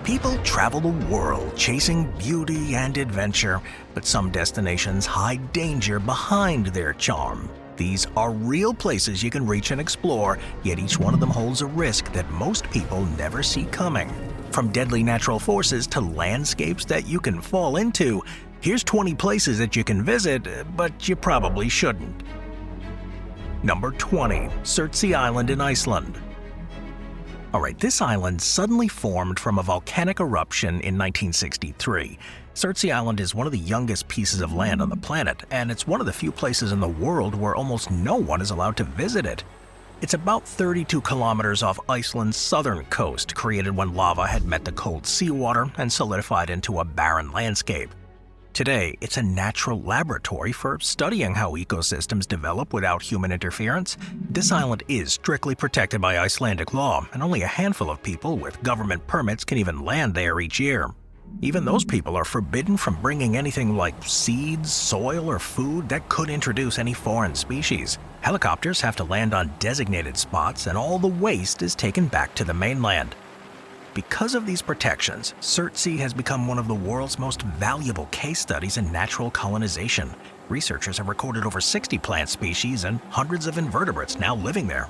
People travel the world chasing beauty and adventure, but some destinations hide danger behind their charm. These are real places you can reach and explore, yet each one of them holds a risk that most people never see coming. From deadly natural forces to landscapes that you can fall into, here's 20 places that you can visit, but you probably shouldn't. Number 20. Surtsey Island in Iceland. Alright, this island suddenly formed from a volcanic eruption in 1963. Surtsey Island is one of the youngest pieces of land on the planet, and it's one of the few places in the world where almost no one is allowed to visit it. It's about 32 kilometers off Iceland's southern coast, created when lava had met the cold seawater and solidified into a barren landscape. Today, it's a natural laboratory for studying how ecosystems develop without human interference. This island is strictly protected by Icelandic law, and only a handful of people with government permits can even land there each year. Even those people are forbidden from bringing anything like seeds, soil, or food that could introduce any foreign species. Helicopters have to land on designated spots, and all the waste is taken back to the mainland. Because of these protections, Surtsey has become one of the world's most valuable case studies in natural colonization. Researchers have recorded over 60 plant species and hundreds of invertebrates now living there.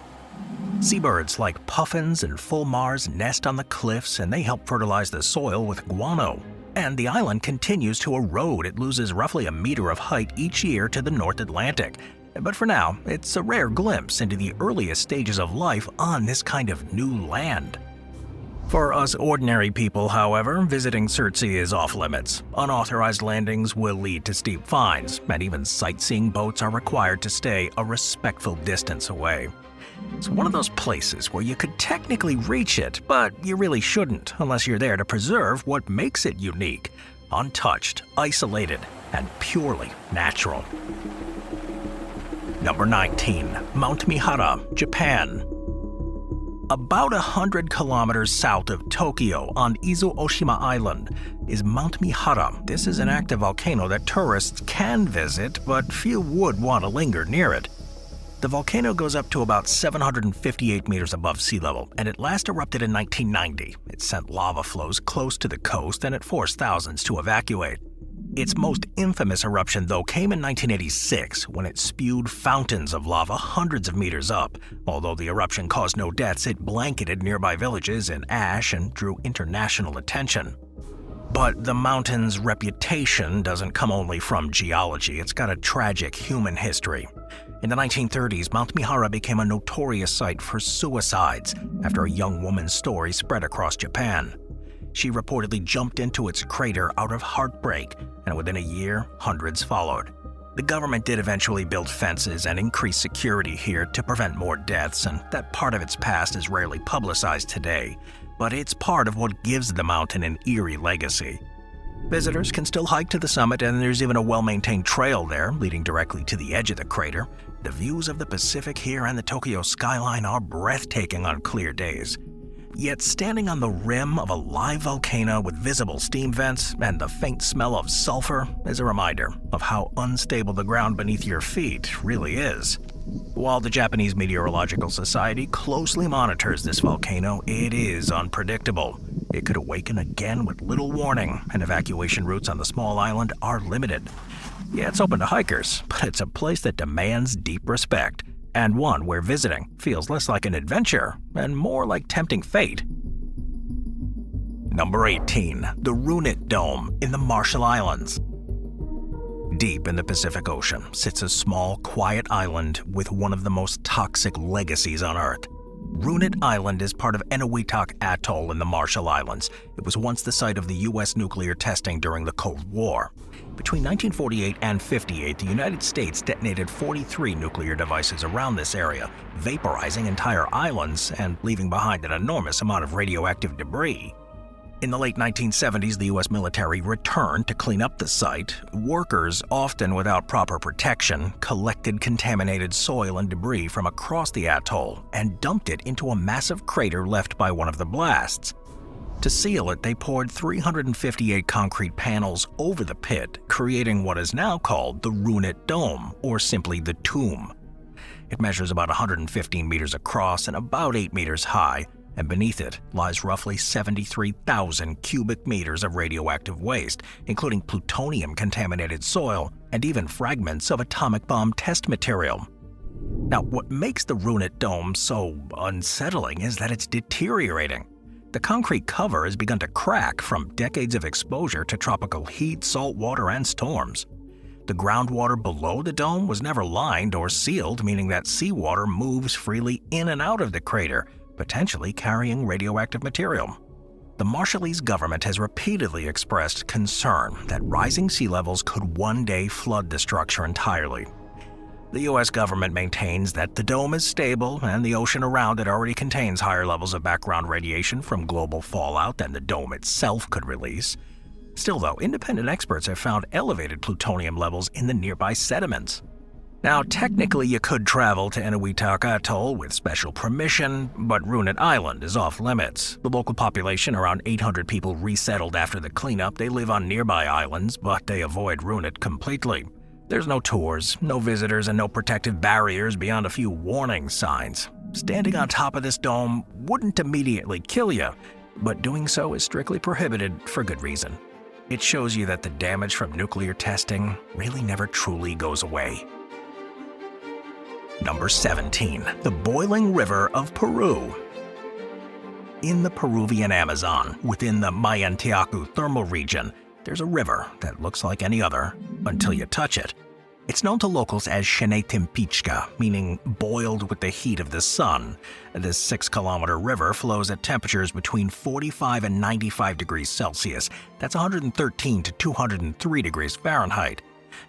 Seabirds like puffins and fulmars nest on the cliffs, and they help fertilize the soil with guano. And the island continues to erode. It loses roughly a meter of height each year to the North Atlantic. But for now, it's a rare glimpse into the earliest stages of life on this kind of new land. For us ordinary people, however, visiting Surtsey is off-limits. Unauthorized landings will lead to steep fines, and even sightseeing boats are required to stay a respectful distance away. It's one of those places where you could technically reach it, but you really shouldn't unless you're there to preserve what makes it unique, untouched, isolated, and purely natural. Number 19. Mount Mihara, Japan. About 100 kilometers south of Tokyo on Izu-Oshima Island is Mount Mihara. This is an active volcano that tourists can visit, but few would want to linger near it. The volcano goes up to about 758 meters above sea level, and it last erupted in 1990. It sent lava flows close to the coast, and it forced thousands to evacuate. Its most infamous eruption, though, came in 1986 when it spewed fountains of lava hundreds of meters up. Although the eruption caused no deaths, it blanketed nearby villages in ash and drew international attention. But the mountain's reputation doesn't come only from geology. It's got a tragic human history. In the 1930s, Mount Mihara became a notorious site for suicides after a young woman's story spread across Japan. She reportedly jumped into its crater out of heartbreak, and within a year, hundreds followed. The government did eventually build fences and increase security here to prevent more deaths, and that part of its past is rarely publicized today, but it's part of what gives the mountain an eerie legacy. Visitors can still hike to the summit, and there's even a well-maintained trail there leading directly to the edge of the crater. The views of the Pacific here and the Tokyo skyline are breathtaking on clear days. Yet standing on the rim of a live volcano with visible steam vents and the faint smell of sulfur is a reminder of how unstable the ground beneath your feet really is. While the Japanese Meteorological Society closely monitors this volcano, it is unpredictable. It could awaken again with little warning, and evacuation routes on the small island are limited. Yeah, it's open to hikers, but it's a place that demands deep respect, and one where visiting feels less like an adventure and more like tempting fate. Number 18. The Runit Dome in the Marshall Islands. Deep in the Pacific Ocean sits a small, quiet island with one of the most toxic legacies on Earth. Runit Island is part of Enewetak Atoll in the Marshall Islands. It was once the site of the U.S. nuclear testing during the Cold War. Between 1948 and 58, the United States detonated 43 nuclear devices around this area, vaporizing entire islands and leaving behind an enormous amount of radioactive debris. In the late 1970s, the U.S. military returned to clean up the site. Workers, often without proper protection, collected contaminated soil and debris from across the atoll and dumped it into a massive crater left by one of the blasts. To seal it, they poured 358 concrete panels over the pit, creating what is now called the Runit Dome, or simply the tomb. It measures about 115 meters across and about 8 meters high, and beneath it lies roughly 73,000 cubic meters of radioactive waste, including plutonium-contaminated soil and even fragments of atomic bomb test material. Now, what makes the Runit Dome so unsettling is that it's deteriorating. The concrete cover has begun to crack from decades of exposure to tropical heat, salt water, and storms. The groundwater below the dome was never lined or sealed, meaning that seawater moves freely in and out of the crater, potentially carrying radioactive material. The Marshallese government has repeatedly expressed concern that rising sea levels could one day flood the structure entirely. The U.S. government maintains that the dome is stable and the ocean around it already contains higher levels of background radiation from global fallout than the dome itself could release. Still, though, independent experts have found elevated plutonium levels in the nearby sediments. Now, technically, you could travel to Enewetak Atoll with special permission, but Runit Island is off limits. The local population, around 800 people, resettled after the cleanup. They live on nearby islands, but they avoid Runit completely. There's no tours, no visitors, and no protective barriers beyond a few warning signs. Standing on top of this dome wouldn't immediately kill you, but doing so is strictly prohibited for good reason. It shows you that the damage from nuclear testing really never truly goes away. Number 17. The Boiling River of Peru. In the Peruvian Amazon, within the Mayantiacu thermal region, there's a river that looks like any other until you touch it. It's known to locals as Xenetimpixca, meaning boiled with the heat of the sun. This 6-kilometer river flows at temperatures between 45 and 95 degrees Celsius. That's 113 to 203 degrees Fahrenheit.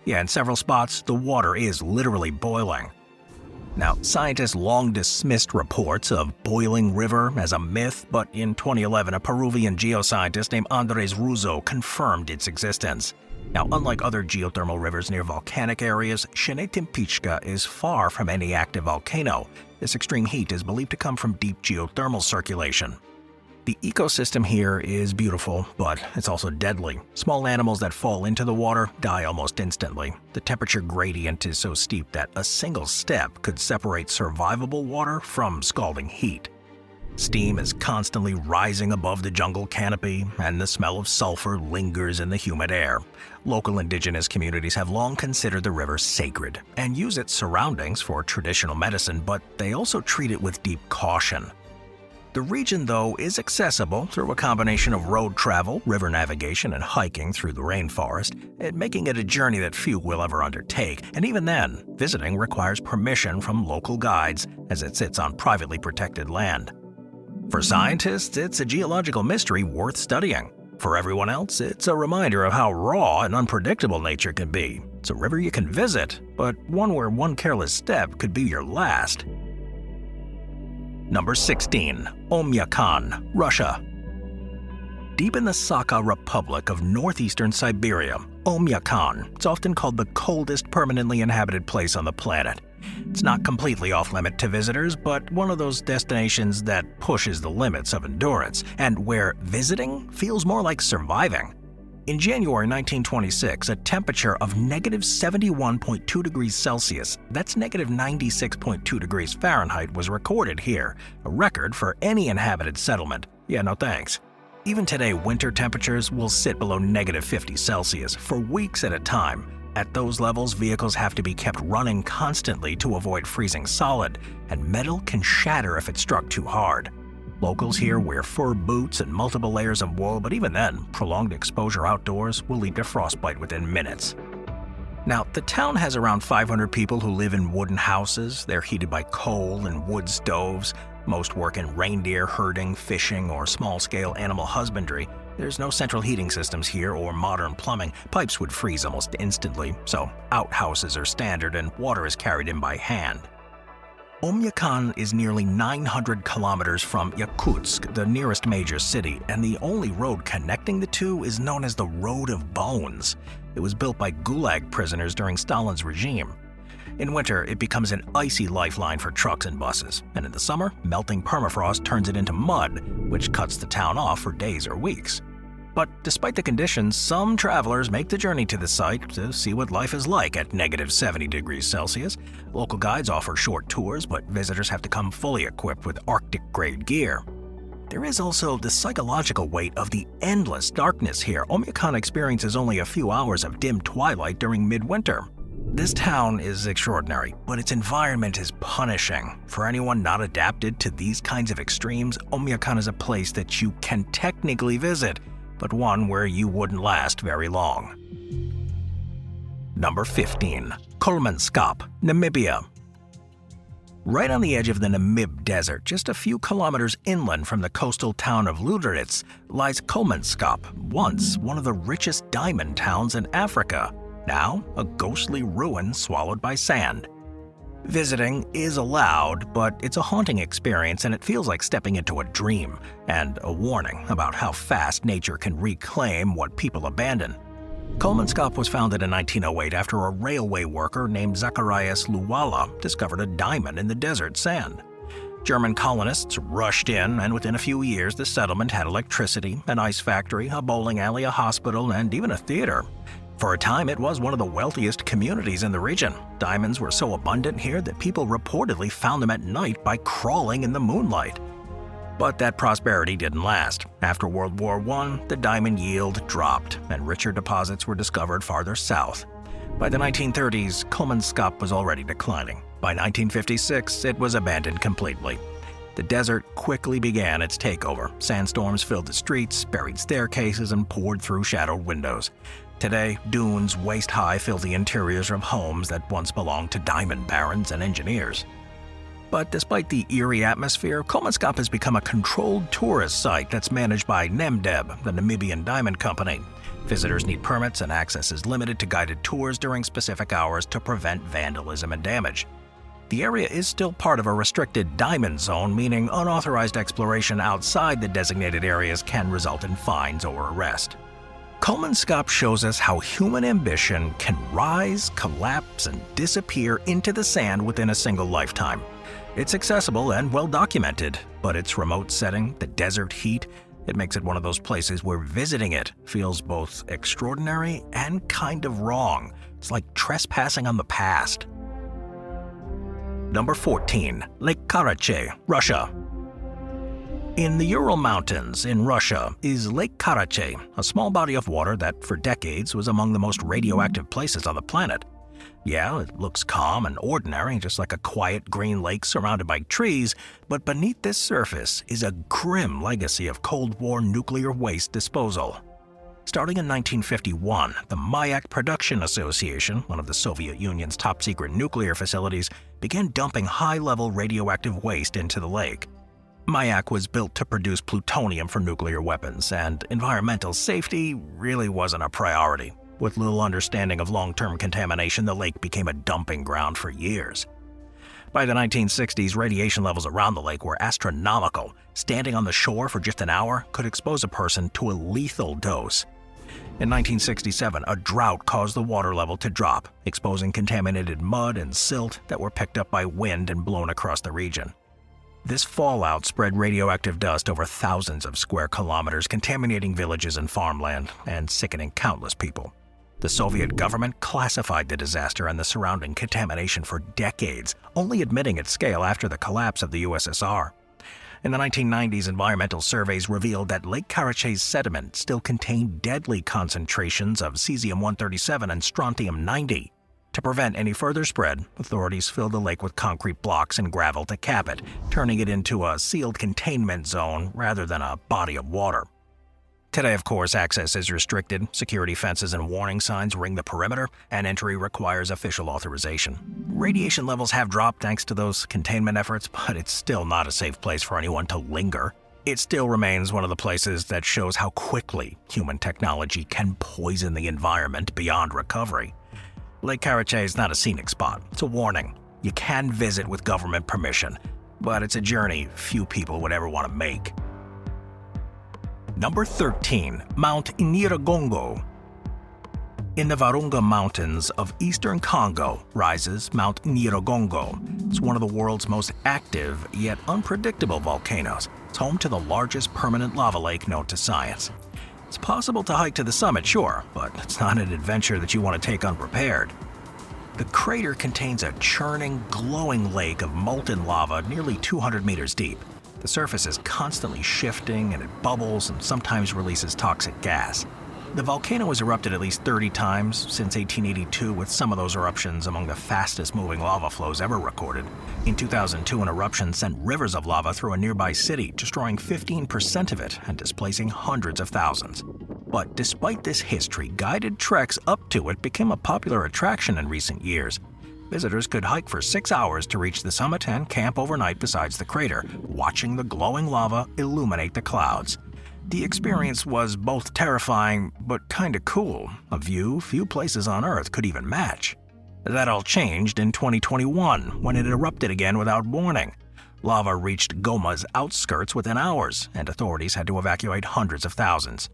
Yeah, in several spots, the water is literally boiling. Now, scientists long dismissed reports of boiling river as a myth, but in 2011, a Peruvian geoscientist named Andres Ruzo confirmed its existence. Now, unlike other geothermal rivers near volcanic areas, Xenetimpixca is far from any active volcano. This extreme heat is believed to come from deep geothermal circulation. The ecosystem here is beautiful, but it's also deadly. Small animals that fall into the water die almost instantly. The temperature gradient is so steep that a single step could separate survivable water from scalding heat. Steam is constantly rising above the jungle canopy, and the smell of sulfur lingers in the humid air. Local indigenous communities have long considered the river sacred and use its surroundings for traditional medicine, but they also treat it with deep caution. The region, though, is accessible through a combination of road travel, river navigation, and hiking through the rainforest, making it a journey that few will ever undertake. And even then, visiting requires permission from local guides, as it sits on privately protected land. For scientists, it's a geological mystery worth studying. For everyone else, it's a reminder of how raw and unpredictable nature can be. It's a river you can visit, but one where one careless step could be your last. Number 16. Oymyakon, Russia. Deep in the Sakha Republic of northeastern Siberia, Oymyakon is often called the coldest permanently inhabited place on the planet. It's not completely off-limit to visitors, but one of those destinations that pushes the limits of endurance, and where visiting feels more like surviving. In January 1926, a temperature of negative 71.2 degrees Celsius, that's negative 96.2 degrees Fahrenheit, was recorded here, a record for any inhabited settlement. Yeah, no thanks. Even today, winter temperatures will sit below negative 50 Celsius for weeks at a time. At those levels, vehicles have to be kept running constantly to avoid freezing solid, and metal can shatter if it's struck too hard. Locals here wear fur boots and multiple layers of wool, but even then, prolonged exposure outdoors will lead to frostbite within minutes. Now, the town has around 500 people who live in wooden houses. They're heated by coal and wood stoves. Most work in reindeer herding, fishing, or small-scale animal husbandry. There's no central heating systems here or modern plumbing. Pipes would freeze almost instantly, so outhouses are standard and water is carried in by hand. Oymyakon is nearly 900 kilometers from Yakutsk, the nearest major city, and the only road connecting the two is known as the Road of Bones. It was built by Gulag prisoners during Stalin's regime. In winter, it becomes an icy lifeline for trucks and buses, and in the summer, melting permafrost turns it into mud, which cuts the town off for days or weeks. But despite the conditions, some travelers make the journey to the site to see what life is like at negative 70 degrees Celsius. Local guides offer short tours, but visitors have to come fully equipped with Arctic-grade gear. There is also the psychological weight of the endless darkness here. Omiakan experiences only a few hours of dim twilight during midwinter. This town is extraordinary, but its environment is punishing. For anyone not adapted to these kinds of extremes, Omiakan is a place that you can technically visit, but one where you wouldn't last very long. Number 15. Kolmanskap, Namibia. Right on the edge of the Namib Desert, just a few kilometers inland from the coastal town of Luderitz, lies Kolmanskap, once one of the richest diamond towns in Africa, now a ghostly ruin swallowed by sand. Visiting is allowed, but it's a haunting experience and it feels like stepping into a dream, and a warning about how fast nature can reclaim what people abandon. Kolmanskap was founded in 1908 after a railway worker named Zacharias Luwala discovered a diamond in the desert sand. German colonists rushed in, and within a few years the settlement had electricity, an ice factory, a bowling alley, a hospital, and even a theater. For a time, it was one of the wealthiest communities in the region. Diamonds were so abundant here that people reportedly found them at night by crawling in the moonlight. But that prosperity didn't last. After World War I, the diamond yield dropped, and richer deposits were discovered farther south. By the 1930s, Kolmanskap was already declining. By 1956, it was abandoned completely. The desert quickly began its takeover. Sandstorms filled the streets, buried staircases, and poured through shadowed windows. Today, dunes waist-high fill the interiors of homes that once belonged to diamond barons and engineers. But despite the eerie atmosphere, Kolmanskap has become a controlled tourist site that's managed by Nemdeb, the Namibian diamond company. Visitors need permits and access is limited to guided tours during specific hours to prevent vandalism and damage. The area is still part of a restricted diamond zone, meaning unauthorized exploration outside the designated areas can result in fines or arrest. Kolmanskap shows us how human ambition can rise, collapse, and disappear into the sand within a single lifetime. It's accessible and well documented, but its remote setting, the desert heat, it makes it one of those places where visiting it feels both extraordinary and kind of wrong. It's like trespassing on the past. Number 14. Lake Karachay, Russia. In the Ural Mountains in Russia is Lake Karachay, a small body of water that for decades was among the most radioactive places on the planet. Yeah, it looks calm and ordinary, just like a quiet green lake surrounded by trees, but beneath this surface is a grim legacy of Cold War nuclear waste disposal. Starting in 1951, the Mayak Production Association, one of the Soviet Union's top-secret nuclear facilities, began dumping high-level radioactive waste into the lake. Mayak was built to produce plutonium for nuclear weapons, and environmental safety really wasn't a priority. With little understanding of long-term contamination, the lake became a dumping ground for years. By the 1960s, radiation levels around the lake were astronomical. Standing on the shore for just an hour could expose a person to a lethal dose. In 1967, a drought caused the water level to drop, exposing contaminated mud and silt that were picked up by wind and blown across the region. This fallout spread radioactive dust over thousands of square kilometers, contaminating villages and farmland, and sickening countless people. The Soviet government classified the disaster and the surrounding contamination for decades, only admitting its scale after the collapse of the USSR. In the 1990s, environmental surveys revealed that Lake Karachay's sediment still contained deadly concentrations of cesium-137 and strontium-90. To prevent any further spread, authorities filled the lake with concrete blocks and gravel to cap it, turning it into a sealed containment zone rather than a body of water. Today, of course, access is restricted, security fences and warning signs ring the perimeter, and entry requires official authorization. Radiation levels have dropped thanks to those containment efforts, but it's still not a safe place for anyone to linger. It still remains one of the places that shows how quickly human technology can poison the environment beyond recovery. Lake Karachay is not a scenic spot. It's a warning. You can visit with government permission, but it's a journey few people would ever want to make. Number 13. Mount Nyiragongo. In the Virunga Mountains of eastern Congo rises Mount Nyiragongo. It's one of the world's most active yet unpredictable volcanoes. It's home to the largest permanent lava lake known to science. It's possible to hike to the summit, sure, but it's not an adventure that you want to take unprepared. The crater contains a churning, glowing lake of molten lava nearly 200 meters deep. The surface is constantly shifting and it bubbles and sometimes releases toxic gas. The volcano has erupted at least 30 times since 1882, with some of those eruptions among the fastest moving lava flows ever recorded. In 2002, an eruption sent rivers of lava through a nearby city, destroying 15% of it and displacing hundreds of thousands. But despite this history, guided treks up to it became a popular attraction in recent years. Visitors could hike for 6 hours to reach the summit and camp overnight beside the crater, watching the glowing lava illuminate the clouds. The experience was both terrifying but kinda cool, a view few places on Earth could even match. That all changed in 2021 when it erupted again without warning. Lava reached Goma's outskirts within hours, and authorities had to evacuate hundreds of thousands.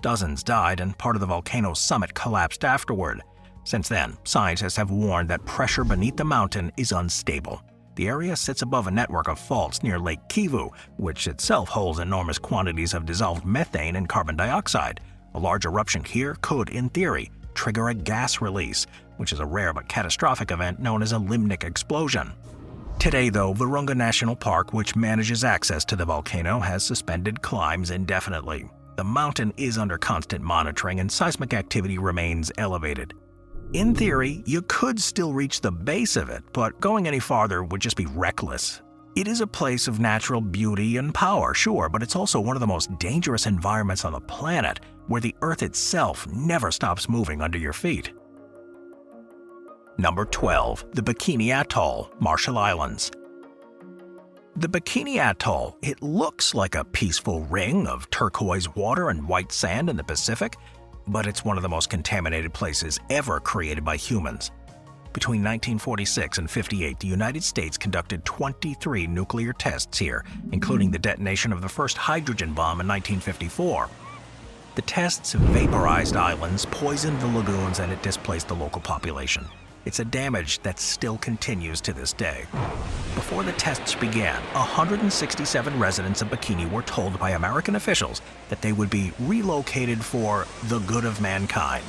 Dozens died and part of the volcano's summit collapsed afterward. Since then, scientists have warned that pressure beneath the mountain is unstable. The area sits above a network of faults near Lake Kivu, which itself holds enormous quantities of dissolved methane and carbon dioxide. A large eruption here could, in theory, trigger a gas release, which is a rare but catastrophic event known as a limnic explosion. Today, though, Virunga National Park, which manages access to the volcano, has suspended climbs indefinitely. The mountain is under constant monitoring and seismic activity remains elevated. In theory, you could still reach the base of it, but going any farther would just be reckless. It is a place of natural beauty and power, sure, but it's also one of the most dangerous environments on the planet, where the Earth itself never stops moving under your feet. Number 12. The Bikini Atoll, Marshall Islands. The Bikini Atoll, it looks like a peaceful ring of turquoise water and white sand in the Pacific, but it's one of the most contaminated places ever created by humans. Between 1946 and 58, the United States conducted 23 nuclear tests here, including the detonation of the first hydrogen bomb in 1954. The tests vaporized islands, poisoned the lagoons, and it displaced the local population. It's a damage that still continues to this day. Before the tests began, 167 residents of Bikini were told by American officials that they would be relocated for the good of mankind.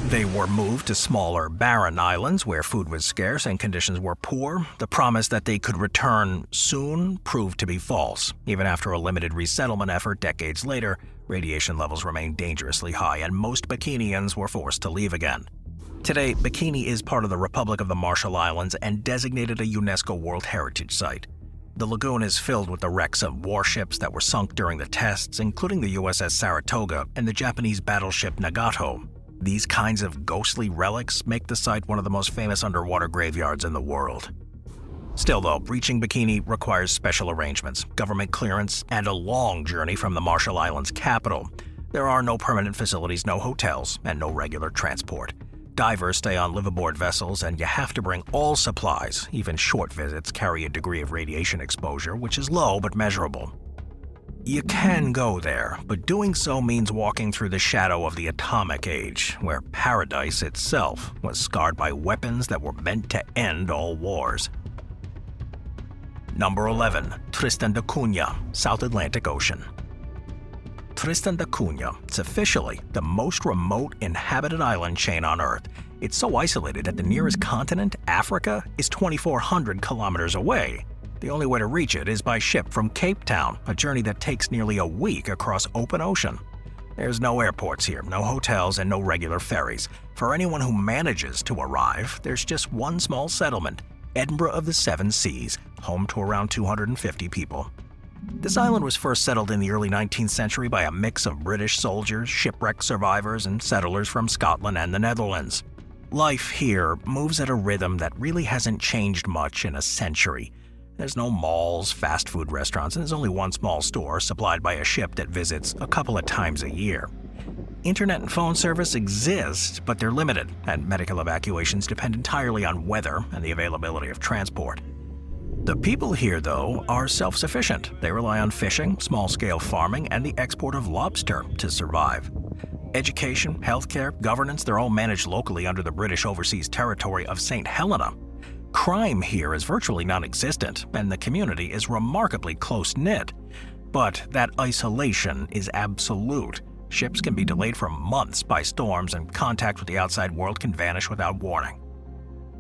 They were moved to smaller, barren islands where food was scarce and conditions were poor. The promise that they could return soon proved to be false. Even after a limited resettlement effort decades later, radiation levels remained dangerously high and most Bikinians were forced to leave again. Today, Bikini is part of the Republic of the Marshall Islands and designated a UNESCO World Heritage Site. The lagoon is filled with the wrecks of warships that were sunk during the tests, including the USS Saratoga and the Japanese battleship Nagato. These kinds of ghostly relics make the site one of the most famous underwater graveyards in the world. Still though, reaching Bikini requires special arrangements, government clearance, and a long journey from the Marshall Islands capital. There are no permanent facilities, no hotels, and no regular transport. Divers stay on liveaboard vessels, and you have to bring all supplies. Even short visits carry a degree of radiation exposure, which is low but measurable. You can go there, but doing so means walking through the shadow of the atomic age, where paradise itself was scarred by weapons that were meant to end all wars. Number 11. Tristan da Cunha, South Atlantic Ocean. Tristan da Cunha is officially the most remote inhabited island chain on Earth. It's so isolated that the nearest continent, Africa, is 2,400 kilometers away. The only way to reach it is by ship from Cape Town, a journey that takes nearly a week across open ocean. There's no airports here, no hotels, and no regular ferries. For anyone who manages to arrive, there's just one small settlement, Edinburgh of the Seven Seas, home to around 250 people. This island was first settled in the early 19th century by a mix of British soldiers, shipwreck survivors, and settlers from Scotland and the Netherlands. Life here moves at a rhythm that really hasn't changed much in a century. There's no malls, fast food restaurants, and there's only one small store supplied by a ship that visits a couple of times a year. Internet and phone service exist, but they're limited, and medical evacuations depend entirely on weather and the availability of transport. The people here, though, are self-sufficient. They rely on fishing, small-scale farming, and the export of lobster to survive. Education, healthcare, governance, they're all managed locally under the British Overseas Territory of St. Helena. Crime here is virtually non-existent, and the community is remarkably close-knit. But that isolation is absolute. Ships can be delayed for months by storms, and contact with the outside world can vanish without warning.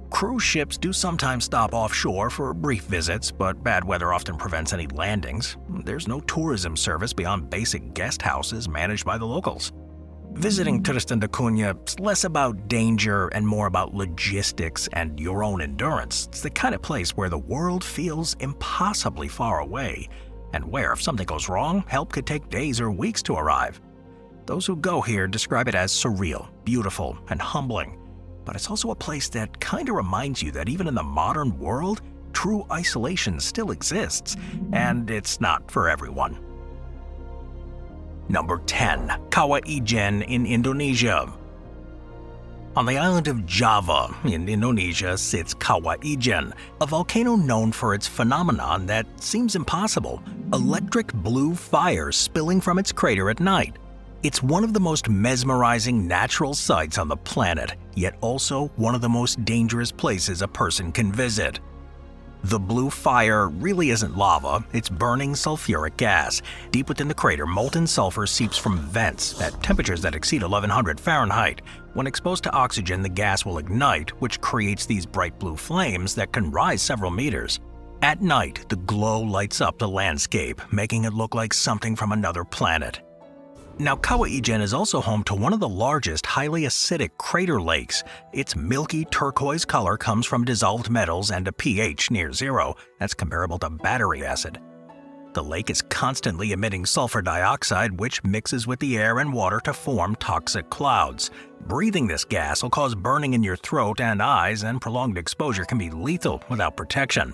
Cruise ships do sometimes stop offshore for brief visits, but bad weather often prevents any landings. There's no tourism service beyond basic guest houses managed by the locals. Visiting Tristan da Cunha is less about danger and more about logistics and your own endurance. It's the kind of place where the world feels impossibly far away, and where, if something goes wrong, help could take days or weeks to arrive. Those who go here describe it as surreal, beautiful, and humbling. But it's also a place that kind of reminds you that even in the modern world, true isolation still exists, and it's not for everyone. Number 10. Kawah Ijen in Indonesia. On the island of Java in Indonesia sits Kawah Ijen, a volcano known for its phenomenon that seems impossible: electric blue fire spilling from its crater at night. It's one of the most mesmerizing natural sights on the planet, yet also one of the most dangerous places a person can visit. The blue fire really isn't lava, it's burning sulfuric gas. Deep within the crater, molten sulfur seeps from vents at temperatures that exceed 1100 Fahrenheit. When exposed to oxygen, the gas will ignite, which creates these bright blue flames that can rise several meters. At night, the glow lights up the landscape, making it look like something from another planet. Now, Kawah Ijen is also home to one of the largest highly acidic crater lakes. Its milky turquoise color comes from dissolved metals and a pH near 0 that's comparable to battery acid. The lake is constantly emitting sulfur dioxide, which mixes with the air and water to form toxic clouds. Breathing this gas will cause burning in your throat and eyes, and prolonged exposure can be lethal without protection.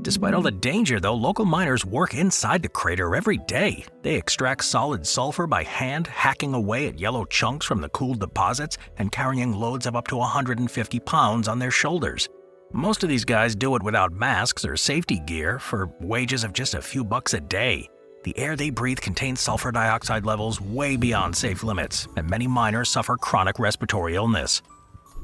Despite all the danger, though, local miners work inside the crater every day. They extract solid sulfur by hand, hacking away at yellow chunks from the cooled deposits and carrying loads of up to 150 pounds on their shoulders. Most of these guys do it without masks or safety gear for wages of just a few bucks a day. The air they breathe contains sulfur dioxide levels way beyond safe limits, and many miners suffer chronic respiratory illness.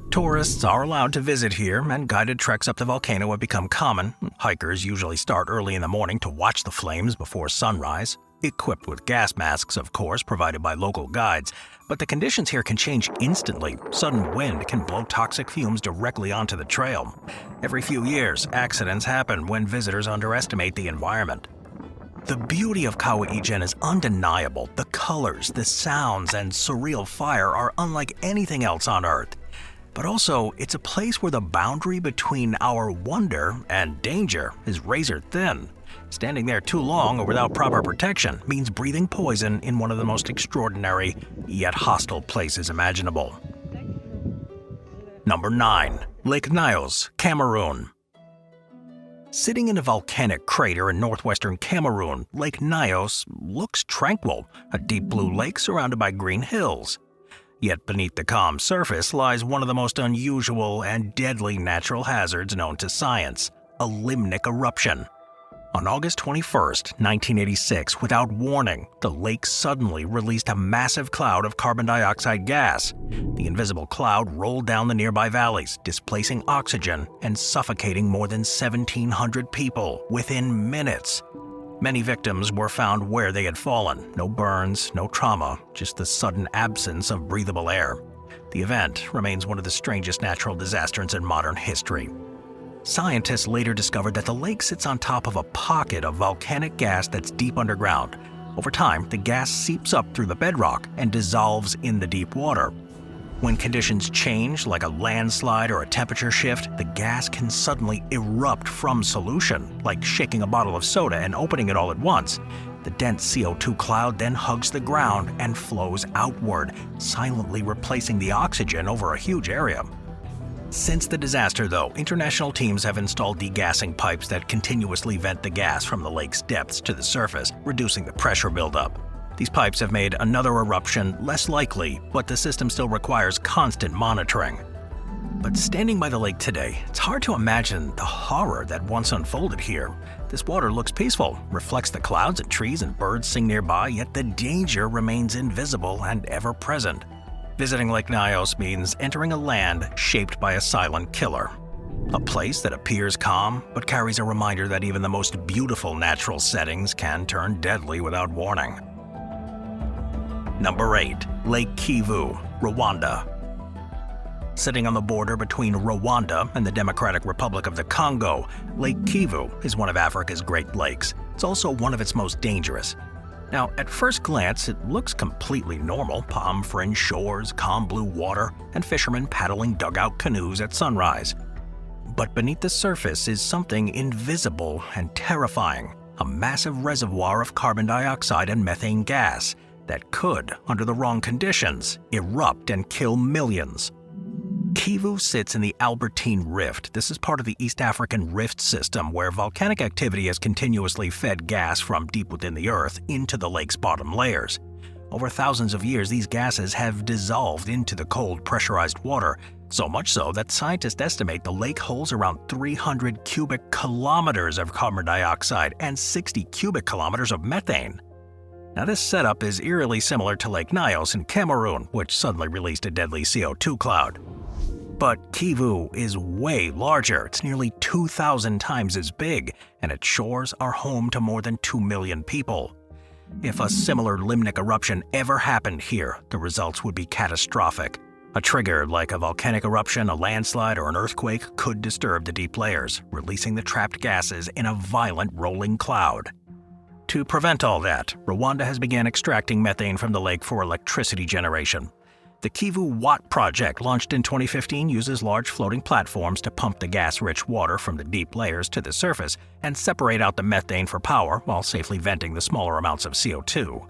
Tourists are allowed to visit here, and guided treks up the volcano have become common. Hikers usually start early in the morning to watch the flames before sunrise, equipped with gas masks, of course, provided by local guides. But the conditions here can change instantly. Sudden wind can blow toxic fumes directly onto the trail. Every few years, accidents happen when visitors underestimate the environment. The beauty of Kawah Ijen is undeniable. The colors, the sounds, and surreal fire are unlike anything else on Earth. But also, it's a place where the boundary between our wonder and danger is razor thin. Standing there too long or without proper protection means breathing poison in one of the most extraordinary yet hostile places imaginable. Number 9. Lake Nyos, Cameroon. Sitting in a volcanic crater in northwestern Cameroon, Lake Nyos looks tranquil, a deep blue lake surrounded by green hills. Yet beneath the calm surface lies one of the most unusual and deadly natural hazards known to science: a limnic eruption. On August 21, 1986, without warning, the lake suddenly released a massive cloud of carbon dioxide gas. The invisible cloud rolled down the nearby valleys, displacing oxygen and suffocating more than 1,700 people within minutes. Many victims were found where they had fallen. No burns, no trauma, just the sudden absence of breathable air. The event remains one of the strangest natural disasters in modern history. Scientists later discovered that the lake sits on top of a pocket of volcanic gas that's deep underground. Over time, the gas seeps up through the bedrock and dissolves in the deep water. When conditions change, like a landslide or a temperature shift, the gas can suddenly erupt from solution, like shaking a bottle of soda and opening it all at once. The dense CO2 cloud then hugs the ground and flows outward, silently replacing the oxygen over a huge area. Since the disaster, though, international teams have installed degassing pipes that continuously vent the gas from the lake's depths to the surface, reducing the pressure buildup. These pipes have made another eruption less likely, but the system still requires constant monitoring. But standing by the lake today, it's hard to imagine the horror that once unfolded here. This water looks peaceful, reflects the clouds and trees and birds sing nearby, yet the danger remains invisible and ever-present. Visiting Lake Nyos means entering a land shaped by a silent killer. A place that appears calm, but carries a reminder that even the most beautiful natural settings can turn deadly without warning. Number 8. Lake Kivu, Rwanda. Sitting on the border between Rwanda and the Democratic Republic of the Congo, Lake Kivu is one of Africa's Great Lakes. It's also one of its most dangerous. Now, at first glance, it looks completely normal: palm-fringed shores, calm blue water, and fishermen paddling dugout canoes at sunrise. But beneath the surface is something invisible and terrifying: a massive reservoir of carbon dioxide and methane gas that could, under the wrong conditions, erupt and kill millions. Kivu sits in the Albertine Rift. This is part of the East African Rift system, where volcanic activity has continuously fed gas from deep within the earth into the lake's bottom layers. Over thousands of years, these gases have dissolved into the cold, pressurized water, so much so that scientists estimate the lake holds around 300 cubic kilometers of carbon dioxide and 60 cubic kilometers of methane. Now, this setup is eerily similar to Lake Nyos in Cameroon, which suddenly released a deadly CO2 cloud. But Kivu is way larger. It's nearly 2,000 times as big, and its shores are home to more than 2 million people. If a similar limnic eruption ever happened here, the results would be catastrophic. A trigger like a volcanic eruption, a landslide, or an earthquake could disturb the deep layers, releasing the trapped gases in a violent rolling cloud. To prevent all that, Rwanda has begun extracting methane from the lake for electricity generation. The Kivu Watt project, launched in 2015, uses large floating platforms to pump the gas-rich water from the deep layers to the surface and separate out the methane for power while safely venting the smaller amounts of CO2.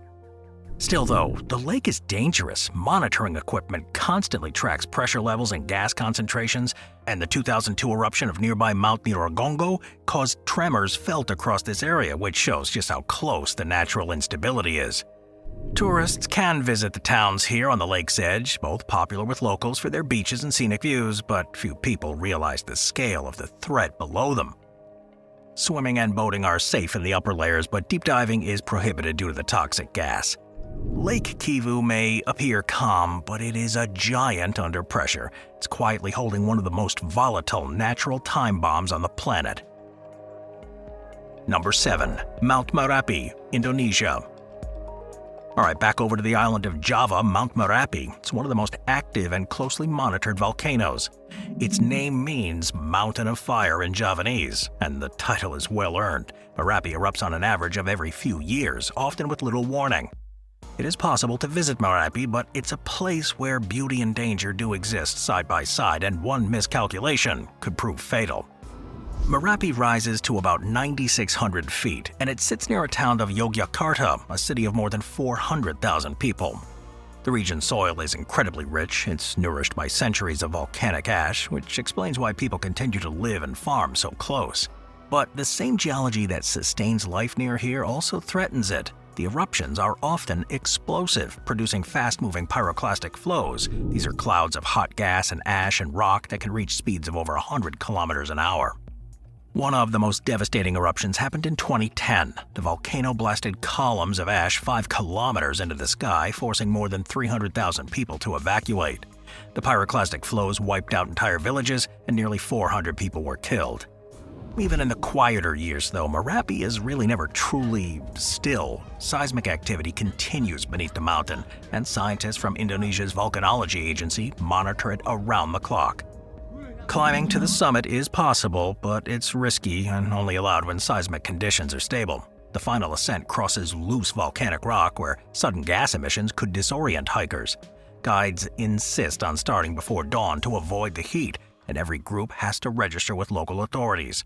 Still though, the lake is dangerous. Monitoring equipment constantly tracks pressure levels and gas concentrations, and the 2002 eruption of nearby Mount Nyiragongo caused tremors felt across this area, which shows just how close the natural instability is. Tourists can visit the towns here on the lake's edge, both popular with locals for their beaches and scenic views, but few people realize the scale of the threat below them. Swimming and boating are safe in the upper layers, but deep diving is prohibited due to the toxic gas. Lake Kivu may appear calm, but it is a giant under pressure. It's quietly holding one of the most volatile natural time bombs on the planet. Number 7. Mount Merapi, Indonesia. Alright, back over to the island of Java, Mount Merapi. It's one of the most active and closely monitored volcanoes. Its name means Mountain of Fire in Javanese, and the title is well earned. Merapi erupts on an average of every few years, often with little warning. It is possible to visit Merapi, but it's a place where beauty and danger do exist side by side, and one miscalculation could prove fatal. Merapi rises to about 9,600 feet, and it sits near a town of Yogyakarta, a city of more than 400,000 people. The region's soil is incredibly rich. It's nourished by centuries of volcanic ash, which explains why people continue to live and farm so close. But the same geology that sustains life near here also threatens it. The eruptions are often explosive, producing fast-moving pyroclastic flows. These are clouds of hot gas and ash and rock that can reach speeds of over 100 kilometers an hour. One of the most devastating eruptions happened in 2010. The volcano blasted columns of ash 5 kilometers into the sky, forcing more than 300,000 people to evacuate. The pyroclastic flows wiped out entire villages, and nearly 400 people were killed. Even in the quieter years, though, Merapi is really never truly still. Seismic activity continues beneath the mountain, and scientists from Indonesia's volcanology agency monitor it around the clock. Climbing to the summit is possible, but it's risky and only allowed when seismic conditions are stable. The final ascent crosses loose volcanic rock where sudden gas emissions could disorient hikers. Guides insist on starting before dawn to avoid the heat, and every group has to register with local authorities.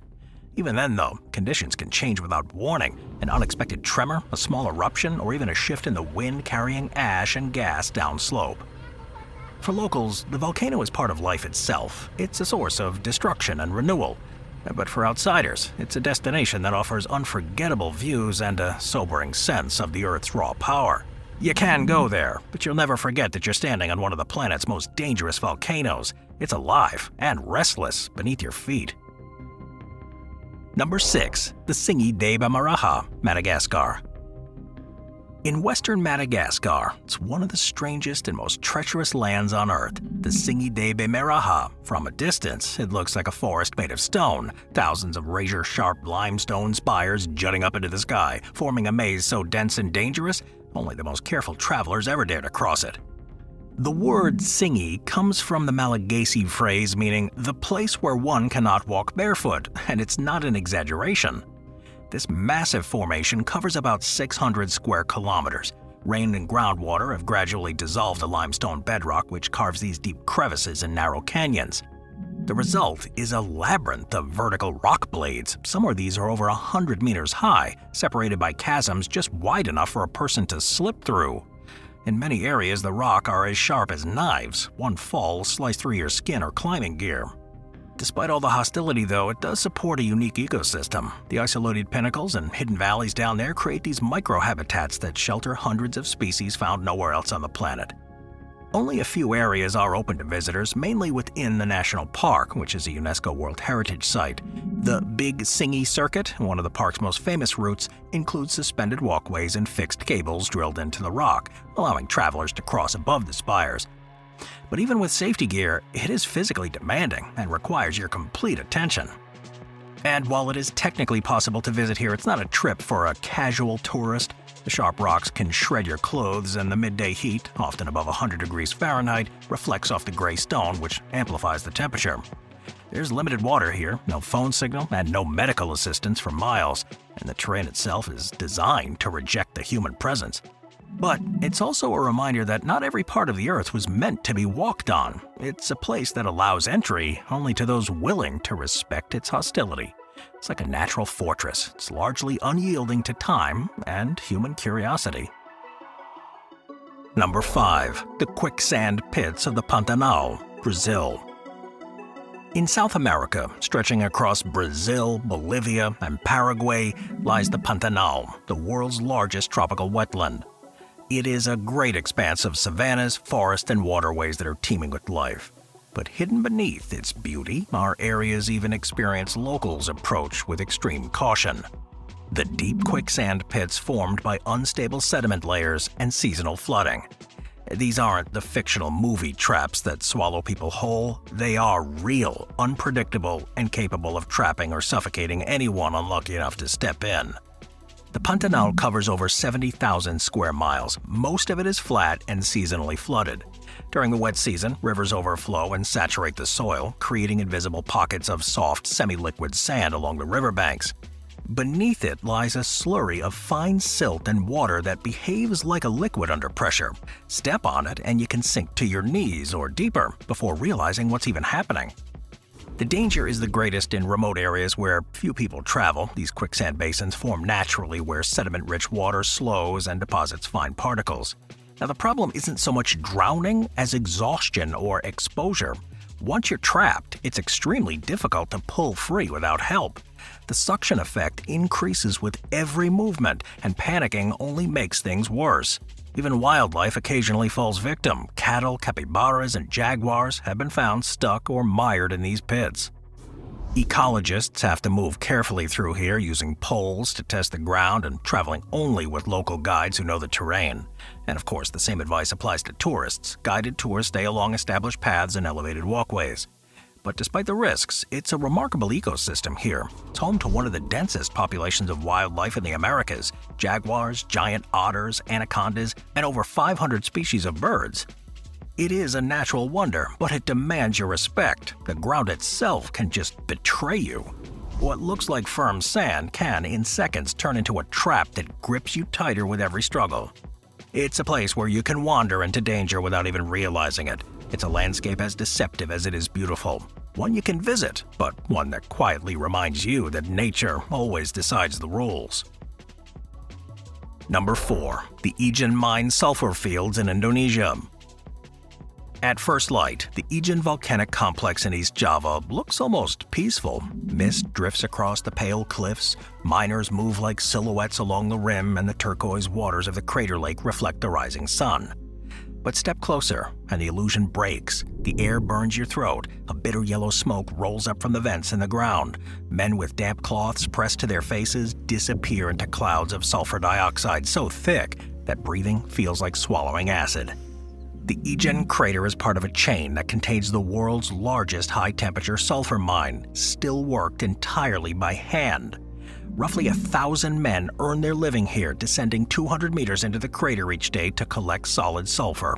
Even then, though, conditions can change without warning. An unexpected tremor, a small eruption, or even a shift in the wind carrying ash and gas downslope. For locals, the volcano is part of life itself. It's a source of destruction and renewal. But for outsiders, it's a destination that offers unforgettable views and a sobering sense of the Earth's raw power. You can go there, but you'll never forget that you're standing on one of the planet's most dangerous volcanoes. It's alive and restless beneath your feet. Number 6. The Tsingy de Bemaraha, Madagascar. In western Madagascar, it's one of the strangest and most treacherous lands on Earth, the Tsingy de Bemaraha. From a distance, it looks like a forest made of stone, thousands of razor-sharp limestone spires jutting up into the sky, forming a maze so dense and dangerous, only the most careful travelers ever dare to cross it. The word Singi comes from the Malagasy phrase meaning the place where one cannot walk barefoot, and it's not an exaggeration. This massive formation covers about 600 square kilometers. Rain and groundwater have gradually dissolved the limestone bedrock, which carves these deep crevices and narrow canyons. The result is a labyrinth of vertical rock blades. Some of these are over 100 meters high, separated by chasms just wide enough for a person to slip through. In many areas, the rock are as sharp as knives. One fall will slice through your skin or climbing gear. Despite all the hostility, though, it does support a unique ecosystem. The isolated pinnacles and hidden valleys down there create these microhabitats that shelter hundreds of species found nowhere else on the planet. Only a few areas are open to visitors, mainly within the national park, which is a UNESCO World Heritage Site. The Big Singi Circuit, one of the park's most famous routes, includes suspended walkways and fixed cables drilled into the rock, allowing travelers to cross above the spires. But even with safety gear, it is physically demanding and requires your complete attention. And while it is technically possible to visit here, it's not a trip for a casual tourist. The sharp rocks can shred your clothes, and the midday heat, often above 100 degrees Fahrenheit, reflects off the gray stone, which amplifies the temperature. There's limited water here, no phone signal, and no medical assistance for miles, and the terrain itself is designed to reject the human presence. But it's also a reminder that not every part of the Earth was meant to be walked on. It's a place that allows entry only to those willing to respect its hostility. It's like a natural fortress. It's largely unyielding to time and human curiosity. Number 5. The quicksand pits of the Pantanal, Brazil. In South America, stretching across Brazil, Bolivia, and Paraguay, lies the Pantanal, the world's largest tropical wetland. It is a great expanse of savannas, forests, and waterways that are teeming with life. But hidden beneath its beauty are areas even experienced locals approach with extreme caution. The deep quicksand pits formed by unstable sediment layers and seasonal flooding. These aren't the fictional movie traps that swallow people whole. They are real, unpredictable, and capable of trapping or suffocating anyone unlucky enough to step in. The Pantanal covers over 70,000 square miles. Most of it is flat and seasonally flooded. During the wet season, rivers overflow and saturate the soil, creating invisible pockets of soft, semi-liquid sand along the riverbanks. Beneath it lies a slurry of fine silt and water that behaves like a liquid under pressure. Step on it and you can sink to your knees or deeper before realizing what's even happening. The danger is the greatest in remote areas where few people travel. These quicksand basins form naturally where sediment-rich water slows and deposits fine particles. Now, the problem isn't so much drowning as exhaustion or exposure. Once you're trapped, it's extremely difficult to pull free without help. The suction effect increases with every movement, and panicking only makes things worse. Even wildlife occasionally falls victim. Cattle, capybaras, and jaguars have been found stuck or mired in these pits. Ecologists have to move carefully through here using poles to test the ground and traveling only with local guides who know the terrain. And of course, the same advice applies to tourists. Guided tours stay along established paths and elevated walkways. But despite the risks, it's a remarkable ecosystem here. It's home to one of the densest populations of wildlife in the Americas: jaguars, giant otters, anacondas, and over 500 species of birds. It is a natural wonder, but it demands your respect. The ground itself can just betray you. What looks like firm sand can, in seconds, turn into a trap that grips you tighter with every struggle. It's a place where you can wander into danger without even realizing it. It's a landscape as deceptive as it is beautiful. One you can visit, but one that quietly reminds you that nature always decides the rules. Number 4. The Ijen Mine Sulfur Fields in Indonesia. At first light, the Ijen Volcanic Complex in East Java looks almost peaceful. Mist drifts across the pale cliffs, miners move like silhouettes along the rim, and the turquoise waters of the crater lake reflect the rising sun. But step closer, and the illusion breaks. The air burns your throat. A bitter yellow smoke rolls up from the vents in the ground. Men with damp cloths pressed to their faces disappear into clouds of sulfur dioxide so thick that breathing feels like swallowing acid. The Ijen crater is part of a chain that contains the world's largest high-temperature sulfur mine, still worked entirely by hand. Roughly 1,000 men earn their living here, descending 200 meters into the crater each day to collect solid sulfur.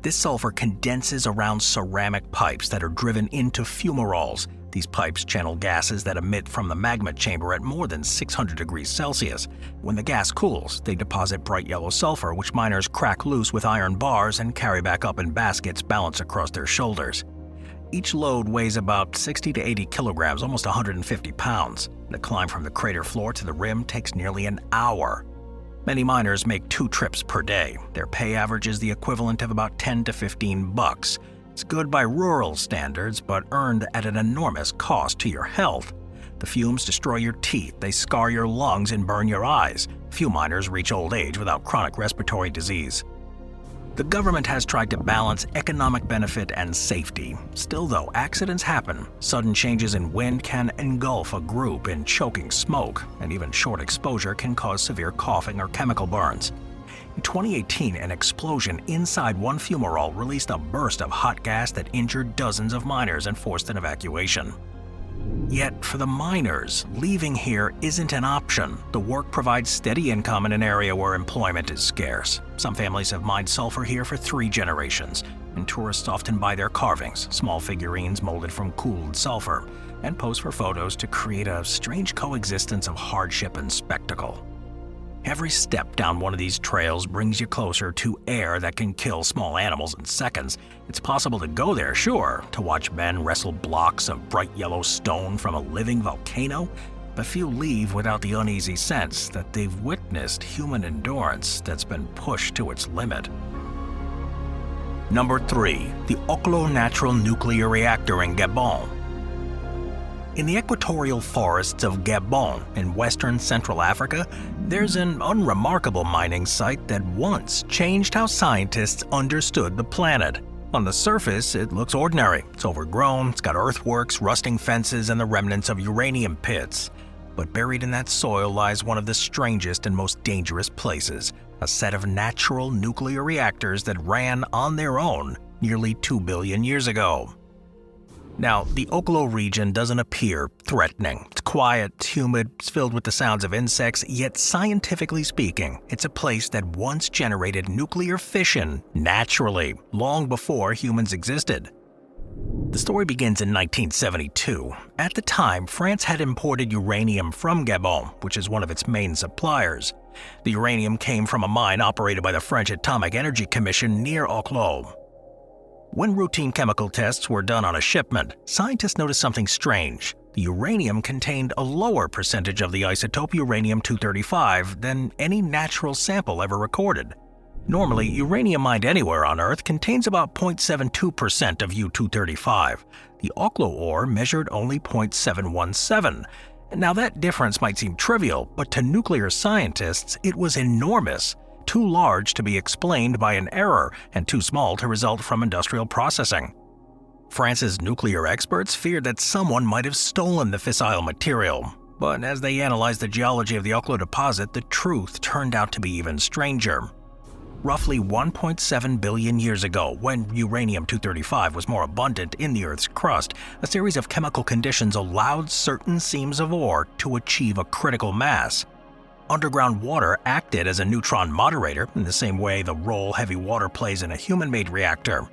This sulfur condenses around ceramic pipes that are driven into fumaroles. These pipes channel gases that emit from the magma chamber at more than 600 degrees Celsius. When the gas cools, they deposit bright yellow sulfur, which miners crack loose with iron bars and carry back up in baskets balanced across their shoulders. Each load weighs about 60 to 80 kilograms, almost 150 pounds. The climb from the crater floor to the rim takes nearly an hour. Many miners make 2 trips per day. Their pay averages the equivalent of about 10 to 15 bucks. It's good by rural standards, but earned at an enormous cost to your health. The fumes destroy your teeth, they scar your lungs and burn your eyes. Few miners reach old age without chronic respiratory disease. The government has tried to balance economic benefit and safety. Still though, accidents happen. Sudden changes in wind can engulf a group in choking smoke, and even short exposure can cause severe coughing or chemical burns. In 2018, an explosion inside one fumarole released a burst of hot gas that injured dozens of miners and forced an evacuation. Yet, for the miners, leaving here isn't an option. The work provides steady income in an area where employment is scarce. Some families have mined sulfur here for 3 generations, and tourists often buy their carvings, small figurines molded from cooled sulfur, and pose for photos to create a strange coexistence of hardship and spectacle. Every step down one of these trails brings you closer to air that can kill small animals in seconds. It's possible to go there, sure, to watch men wrestle blocks of bright yellow stone from a living volcano, but few leave without the uneasy sense that they've witnessed human endurance that's been pushed to its limit. Number 3. The Oklo Natural Nuclear Reactor in Gabon. In the equatorial forests of Gabon in western Central Africa, there's an unremarkable mining site that once changed how scientists understood the planet. On the surface, it looks ordinary. It's overgrown, it's got earthworks, rusting fences, and the remnants of uranium pits. But buried in that soil lies one of the strangest and most dangerous places, a set of natural nuclear reactors that ran on their own nearly 2 billion years ago. Now, the Oklo region doesn't appear threatening. It's quiet, it's humid, it's filled with the sounds of insects, yet scientifically speaking, it's a place that once generated nuclear fission naturally, long before humans existed. The story begins in 1972. At the time, France had imported uranium from Gabon, which is one of its main suppliers. The uranium came from a mine operated by the French Atomic Energy Commission near Oklo. When routine chemical tests were done on a shipment, scientists noticed something strange. The uranium contained a lower percentage of the isotope uranium-235 than any natural sample ever recorded. Normally, uranium mined anywhere on Earth contains about 0.72% of U-235. The Oklo ore measured only 0.717. Now that difference might seem trivial, but to nuclear scientists, it was enormous. Too large to be explained by an error and too small to result from industrial processing. France's nuclear experts feared that someone might have stolen the fissile material, but as they analyzed the geology of the Oklo deposit, the truth turned out to be even stranger. Roughly 1.7 billion years ago, when uranium-235 was more abundant in the Earth's crust, a series of chemical conditions allowed certain seams of ore to achieve a critical mass. Underground water acted as a neutron moderator in the same way the role heavy water plays in a human-made reactor.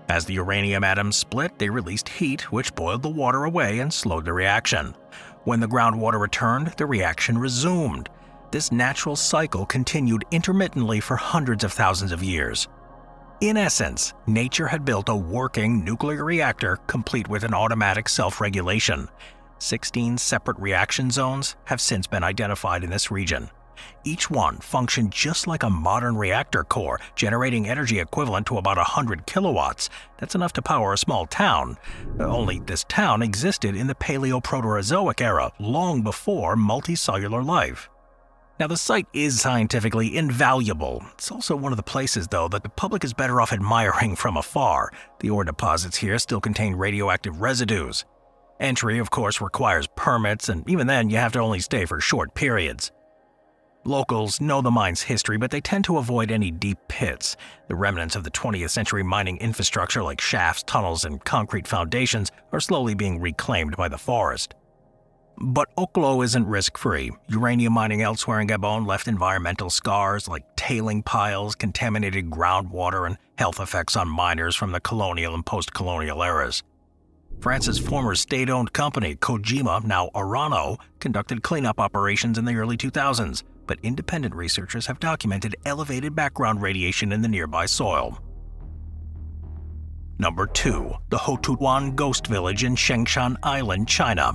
As the uranium atoms split, they released heat, which boiled the water away and slowed the reaction. When the groundwater returned, the reaction resumed. This natural cycle continued intermittently for hundreds of thousands of years. In essence, nature had built a working nuclear reactor complete with an automatic self-regulation. 16 separate reaction zones have since been identified in this region. Each one functioned just like a modern reactor core, generating energy equivalent to about 100 kilowatts. That's enough to power a small town. Only this town existed in the Paleoproterozoic era, long before multicellular life. Now, the site is scientifically invaluable. It's also one of the places, though, that the public is better off admiring from afar. The ore deposits here still contain radioactive residues. Entry, of course, requires permits, and even then you have to only stay for short periods. Locals know the mine's history, but they tend to avoid any deep pits. The remnants of the 20th century mining infrastructure like shafts, tunnels, and concrete foundations are slowly being reclaimed by the forest. But Oklo isn't risk-free. Uranium mining elsewhere in Gabon left environmental scars like tailing piles, contaminated groundwater, and health effects on miners from the colonial and post-colonial eras. France's former state-owned company, Kojima, now Orano, conducted cleanup operations in the early 2000s, but independent researchers have documented elevated background radiation in the nearby soil. Number 2. The Hotuwan Ghost Village in Shengshan Island, China.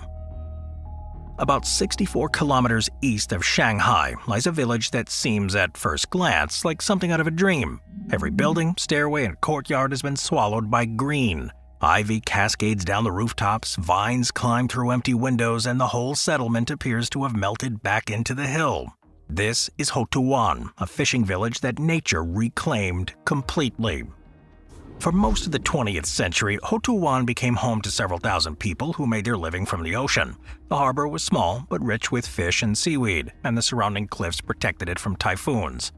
About 64 kilometers east of Shanghai lies a village that seems at first glance like something out of a dream. Every building, stairway, and courtyard has been swallowed by green. Ivy cascades down the rooftops, vines climb through empty windows, and the whole settlement appears to have melted back into the hill. This is Hotuwan, a fishing village that nature reclaimed completely. For most of the 20th century, Hotuwan became home to several thousand people who made their living from the ocean. The harbor was small but rich with fish and seaweed, and the surrounding cliffs protected it from typhoons.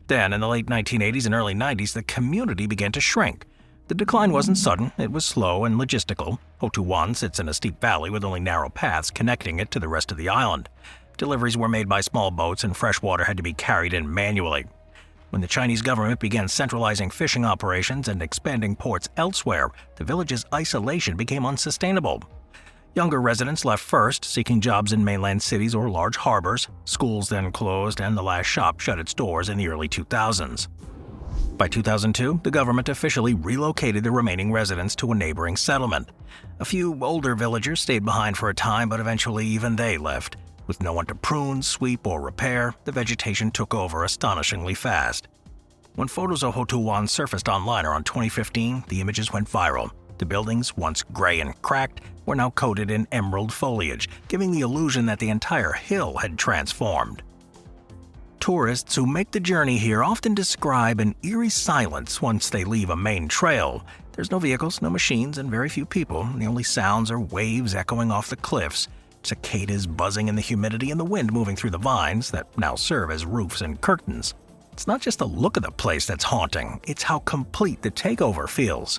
Then, in the late 1980s and early 90s, the community began to shrink. The decline wasn't sudden, it was slow and logistical. Hotuwan sits in a steep valley with only narrow paths connecting it to the rest of the island. Deliveries were made by small boats and fresh water had to be carried in manually. When the Chinese government began centralizing fishing operations and expanding ports elsewhere, the village's isolation became unsustainable. Younger residents left first, seeking jobs in mainland cities or large harbors. Schools then closed, and the last shop shut its doors in the early 2000s. By 2002, the government officially relocated the remaining residents to a neighboring settlement. A few older villagers stayed behind for a time, but eventually even they left. With no one to prune, sweep, or repair, the vegetation took over astonishingly fast. When photos of Hotuwan surfaced online around 2015, the images went viral. The buildings, once gray and cracked, were now coated in emerald foliage, giving the illusion that the entire hill had transformed. Tourists who make the journey here often describe an eerie silence once they leave a main trail. There's no vehicles, no machines, and very few people. The only sounds are waves echoing off the cliffs, cicadas buzzing in the humidity, and the wind moving through the vines that now serve as roofs and curtains. It's not just the look of the place that's haunting, it's how complete the takeover feels.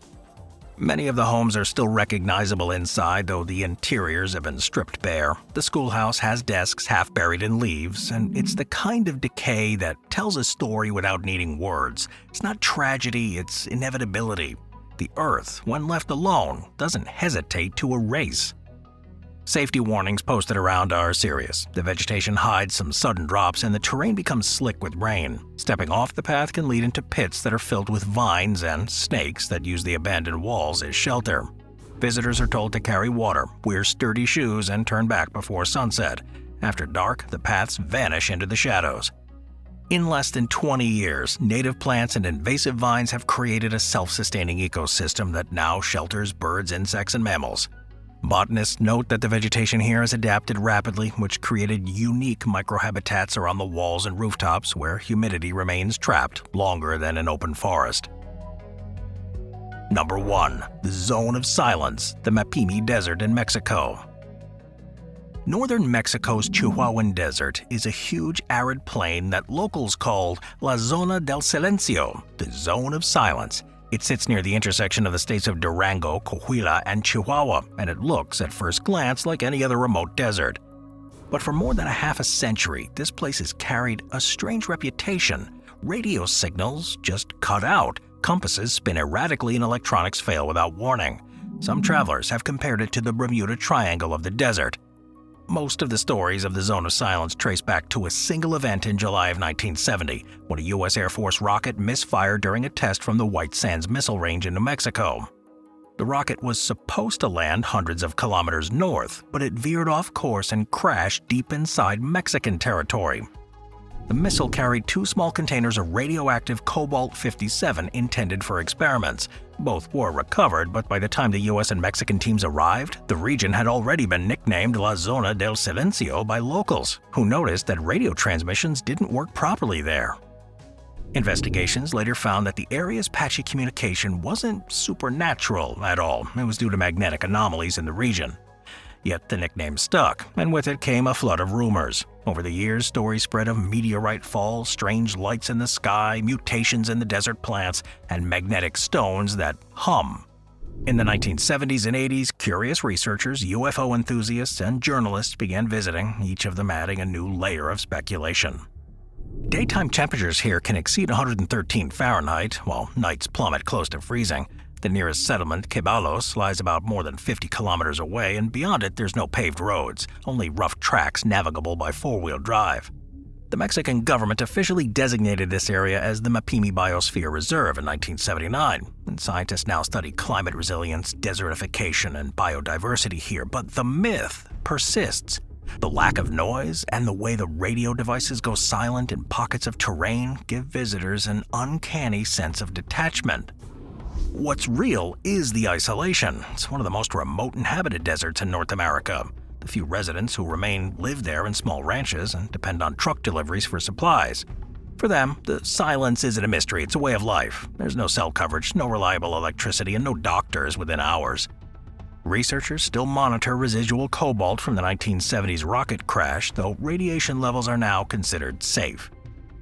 Many of the homes are still recognizable inside, though the interiors have been stripped bare. The schoolhouse has desks half buried in leaves, and it's the kind of decay that tells a story without needing words. It's not tragedy, it's inevitability. The earth, when left alone, doesn't hesitate to erase. Safety warnings posted around are serious. The vegetation hides some sudden drops and the terrain becomes slick with rain. Stepping off the path can lead into pits that are filled with vines and snakes that use the abandoned walls as shelter. Visitors are told to carry water, wear sturdy shoes, and turn back before sunset. After dark, the paths vanish into the shadows. In less than 20 years, native plants and invasive vines have created a self-sustaining ecosystem that now shelters birds, insects, and mammals. Botanists note that the vegetation here has adapted rapidly, which created unique microhabitats around the walls and rooftops where humidity remains trapped longer than in open forest. Number 1. The Zone of Silence, the Mapimi Desert in Mexico. Northern Mexico's Chihuahuan Desert is a huge arid plain that locals call La Zona del Silencio, the Zone of Silence. It sits near the intersection of the states of Durango, Coahuila, and Chihuahua, and it looks at first glance like any other remote desert. But for more than a half a century, this place has carried a strange reputation. Radio signals just cut out, compasses spin erratically, and electronics fail without warning. Some travelers have compared it to the Bermuda Triangle of the desert. Most of the stories of the Zone of Silence trace back to a single event in July of 1970, when a U.S. Air Force rocket misfired during a test from the White Sands Missile Range in New Mexico. The rocket was supposed to land hundreds of kilometers north, but it veered off course and crashed deep inside Mexican territory. The missile carried 2 small containers of radioactive cobalt-57 intended for experiments. Both were recovered, but by the time the U.S. and Mexican teams arrived, the region had already been nicknamed La Zona del Silencio by locals, who noticed that radio transmissions didn't work properly there. Investigations later found that the area's patchy communication wasn't supernatural at all. It was due to magnetic anomalies in the region. Yet the nickname stuck, and with it came a flood of rumors. Over the years, stories spread of meteorite falls, strange lights in the sky, mutations in the desert plants, and magnetic stones that hum. In the 1970s and 80s, curious researchers, UFO enthusiasts, and journalists began visiting, each of them adding a new layer of speculation. Daytime temperatures here can exceed 113 Fahrenheit, while nights plummet close to freezing. The nearest settlement, Ceballos, lies about more than 50 kilometers away, and beyond it there's no paved roads, only rough tracks navigable by four-wheel drive. The Mexican government officially designated this area as the Mapimi Biosphere Reserve in 1979, and scientists now study climate resilience, desertification, and biodiversity here. But the myth persists. The lack of noise and the way the radio devices go silent in pockets of terrain give visitors an uncanny sense of detachment. What's real is the isolation. It's one of the most remote inhabited deserts in North America. The few residents who remain live there in small ranches and depend on truck deliveries for supplies. For them, the silence isn't a mystery, it's a way of life. There's no cell coverage, no reliable electricity, and no doctors within hours. Researchers still monitor residual cobalt from the 1970s rocket crash, though radiation levels are now considered safe.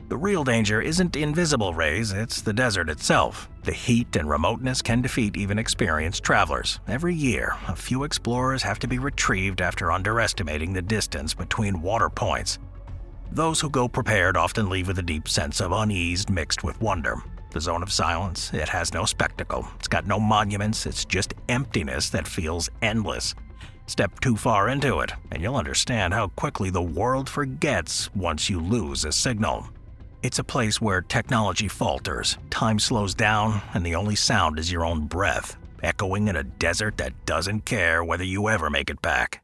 The real danger isn't invisible rays, it's the desert itself. The heat and remoteness can defeat even experienced travelers. Every year, a few explorers have to be retrieved after underestimating the distance between water points. Those who go prepared often leave with a deep sense of unease mixed with wonder. The zone of silence, it has no spectacle. It's got no monuments, it's just emptiness that feels endless. Step too far into it, and you'll understand how quickly the world forgets once you lose a signal. It's a place where technology falters, time slows down, and the only sound is your own breath, echoing in a desert that doesn't care whether you ever make it back.